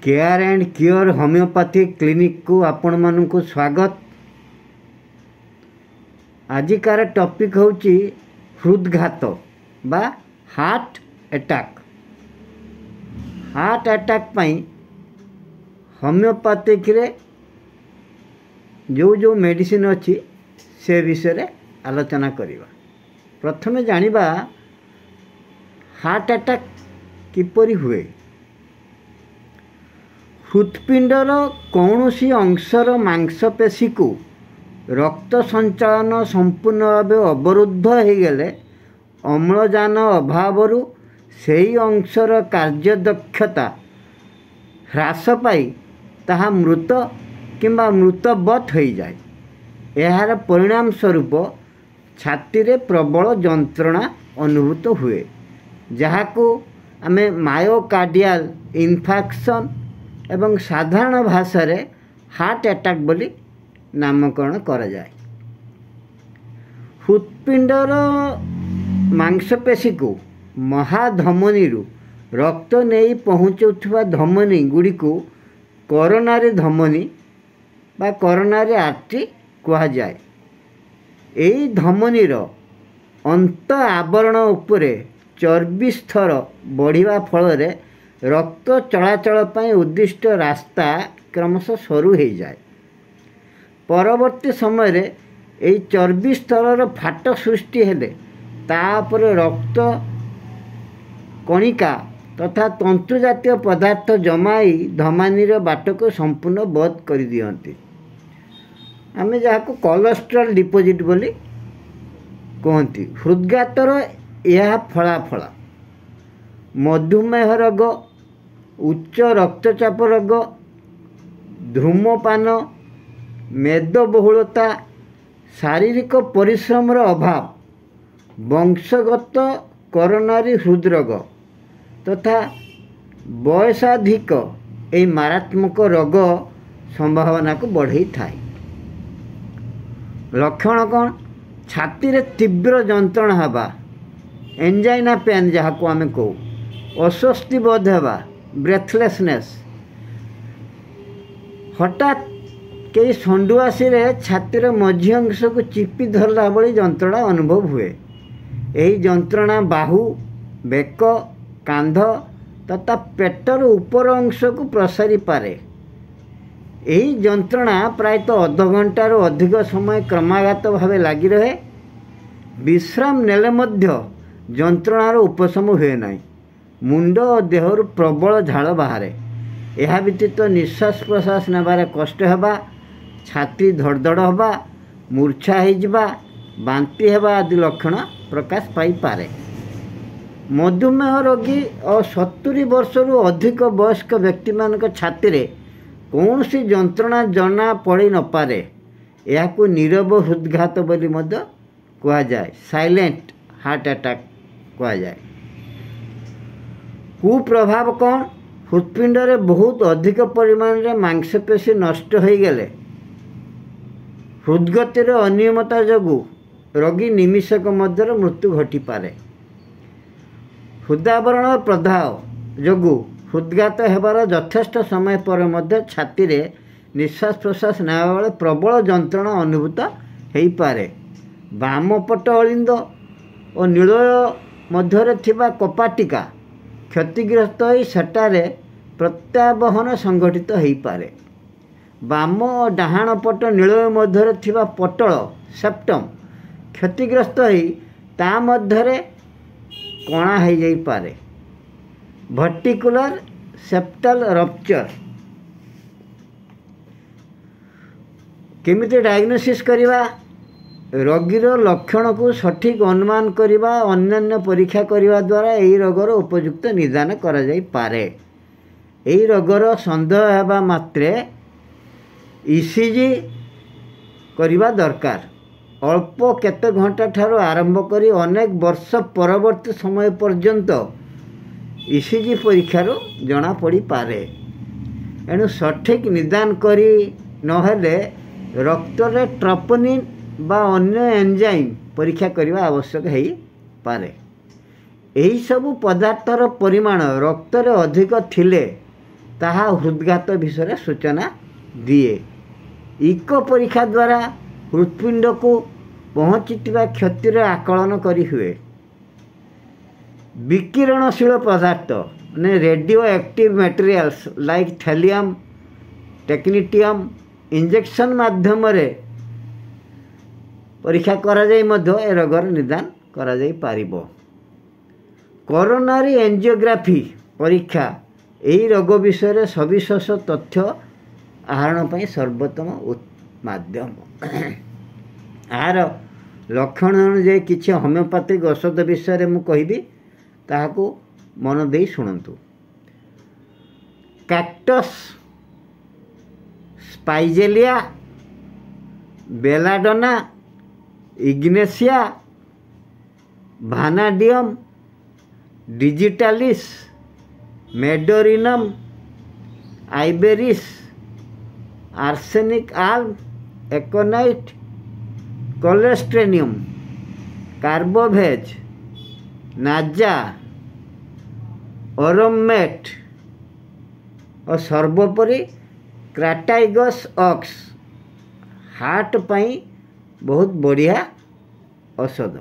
Care and cure homeopathy clinic को आपण मानू स्वागत। आजिकार टॉपिक होची हृदघात बा हार्ट अटैक। हार्ट अटैक पाई होम्योपैथिक रे जो जो मेडिसिन अच्छी से विषय रे आलोचना करिबा। प्रथमे जानिबा हार्ट अटैक किपरि हुए। हृत्पिंडर कौनसी अंशर मांसपेशी को रक्त संचालन संपूर्ण भाव अवरुद्ध हो गले अम्लजान अभाव सेही अंशर कार्यदक्षता ह्रास पाई ताहा मृत किंबा मृतवत हो जाए। यार परिणाम स्वरूप छाती रे प्रबल जंत्रणा अनुभूत हुए, जहाको आमे मायोकार्डियल इन्फेक्शन एवं साधारण भाषा रे हार्ट अटैक बोली नामकरण करा जाए। हृत्पिंडर मांसपेशी को महाधमनी रक्त नहीं पहुँचुवा धमनी गुड़ी को कोरोनारी धमनी बा कोरोनारी आर्टरी कहा जाए। यही धमनीर अंत आवरण उपरे चर्बी स्तर बढ़िया फल रक्त चलाचल पाई उद्दिष्ट रास्ता क्रमशः सरू हो जाए। परवर्ती समय रे यही चर्बी स्तर फाट सृष्टि हेले तापर रक्त कणिका तथा तंतु जातीय पदार्थ जमाई धमनीर बाट को संपूर्ण बंद कर दियंती। आमे जहाँ को कोलेस्ट्रॉल डिपोजिट बोली कहती। हृदघातर यह फलाफल मधुमेह रोग, उच्च रक्तचाप रोग, धूमपान, मेदबहुलता, शारीरिक परिश्रम अभाव, वंशगत कोरोनारी हृदरोग तथा बयसाधिक यही मारात्मक रोग संभावना को बढ़ई थाए। लक्षण कौन? छाती रे तीव्र जंत्रणा हवा, एंजाइना पेन जहाँ को आम कहू, अस्वस्ति बोध हवा, ब्रेथलेसनेस, हठात कई संडुआसी छातीर मझी अंश को चिपी धरला भली जंत्रणा अनुभव हुए। यही जंत्रणा बाहु, बेक, कांध तथा पेटर उपर अंश को प्रसारी पारे। यही जंत्रणा प्रायतः अध घंटार अधिक समय क्रमागत भाव लगी रहे। विश्राम नेले मध्य जंत्रणार उपशम हुए नहीं। मुंड और देहर प्रबल झाड़ बाहर। यह व्यतीत निश्वास प्रश्वास नेबार कष्ट होगा, छाती धड़धड़ होगा, मूर्छा होइजिबा, बांति हेबा आदि लक्षण प्रकाश पाई पारे। मधुमेह रोगी और 70 वर्षरु अधिक वयस्क व्यक्ति मान छाती रे कौन सी जंत्रणा जना पड़ी न पारे। यह को नीरव हृदघात बोली मध्य कहा जाए, साइलेंट हार्ट अटैक कहा जाए। कुप्रभाव कौन? हृत्पिंड रे बहुत अधिक परिमाण रे मांसपेशी नष्ट हो गले हृदगतिर अनियमता जगु रोगी निमिषक मध्य मृत्यु घटी पारे। हृदावरण प्रदाह जगु हृदघात हेबार यथेष्ट समय पर मध्य छाती रे निश्वास प्रश्वास नेबा बेले प्रबल जंत्रणा अनुभूत हो पारे। बाम पट अलिंद और नीलय मध्य थिबा कपाटिका क्षतिग्रस्त हो सेटारे प्रत्यावहन संगठित हो पारे। बाम और डाहाण पट नीलय मध्य थिबा पटल सेप्टम क्षतिग्रस्त हो ता मध्य कणा हो जाई पारे। वर्टिकुलर सेप्टल रप्चर। केमिति डायग्नोसिस करिबा? रोगीर लक्षण को सठिक अनुमान करिबा, अन्यान्य परीक्षा करिबा द्वारा यही रोगर उपयुक्त निदान करा जाई पारे। यही रोगर संदेह हेबा मात्रे ईसीजी करिबा दरकार। अल्प केते घंटा ठारो आरंभ करी अनेक वर्ष परवर्ती समय पर्यंत ईसीजी परीक्षार जना पड़ी पारे। एणु सठिक निदान करी नहेले रक्त रे ट्रोपोनिन बा अन्य एंजाइम परीक्षा करने आवश्यक हो पारे। यही सबु पदार्थर परिमाण रक्त रे अधिक थिले ତାହା ହୃଦଘାତ ବିଷୟରେ ସୂଚନା ଦିଏ। ଇକୋ ପରୀକ୍ଷା ଦ୍ୱାରା ହୃତ୍ପିଣ୍ଡକୁ ପହଞ୍ଚିଥିବା କ୍ଷତିର ଆକଳନ କରିହୁଏ। ବିକିରଣଶୀଳ ପଦାର୍ଥ ମାନେ radio active materials like thallium technetium injection ମାଧ୍ୟମରେ ପରୀକ୍ଷା କରାଯାଇ ମଧ୍ୟ ଏ ରୋଗର ନିଦାନ କରାଯାଇପାରିବ। କରୋନାରୀ ଏଞ୍ଜିଓଗ୍ରାଫି ପରୀକ୍ଷା ଏହି ରୋଗ ବିଷୟରେ ସବିଶେଷ ତଥ୍ୟ ଆହରଣ ପାଇଁ ସର୍ବୋତ୍ତମ ମାଧ୍ୟମ। ଏହାର ଲକ୍ଷଣ ଅନୁଯାୟୀ କିଛି ହୋମିଓପାଥିକ ଔଷଧ ବିଷୟରେ ମୁଁ କହିବି, ତାହାକୁ ମନ ଦେଇ ଶୁଣନ୍ତୁ। କ୍ୟାକ୍ଟସ୍ ସ୍ପାଇଜେଲିଆ, ବେଲାଡୋନା, ଇଗ୍ନେସିଆ, ଭାନାଡିୟମ୍ ଡିଜିଟାଲିସ୍, ମେଡୋରିନମ୍, ଆଇବେରିସ୍, ଆର୍ସେନିକ୍ ଆଲ୍ମ, ଏକୋନାଇଟ୍, କୋଲେଷ୍ଟ୍ରେନିୟମ୍, କାର୍ବୋଭେଜ୍, ନାଜା, ଓରୋମେଟ୍ ଓ ସର୍ବୋପରି କ୍ରାଟାଇଗସ୍ ଅକ୍ସ ହାର୍ଟ ପାଇଁ ବହୁତ ବଢ଼ିଆ ଔଷଧ।